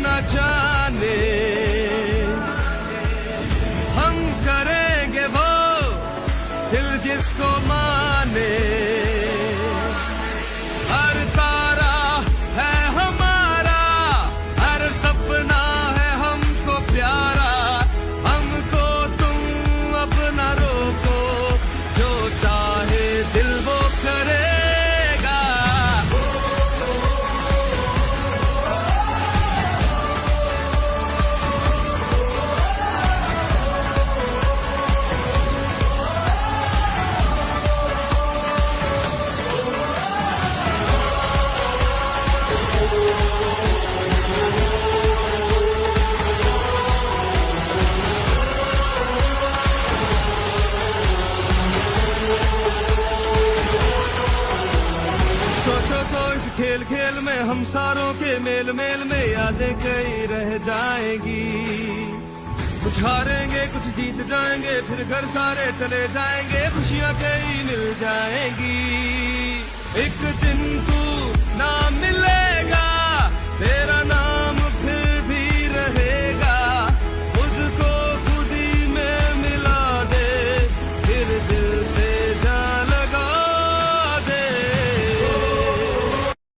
न जाने हम करेंगे वो दिल जिसको माने। हर तारा है हमारा, हर सपना है हमको प्यारा। हमको तुम अपना रोको, जो चाहे दिल वो करेगा। सोचो तो इस खेल खेल में हम सारों के मेल मेल में यादें कई रह जाएंगी। कुछ हारेंगे कुछ जीत जाएंगे, फिर घर सारे चले जाएंगे, खुशियां कई मिल जाएंगी। एक दिन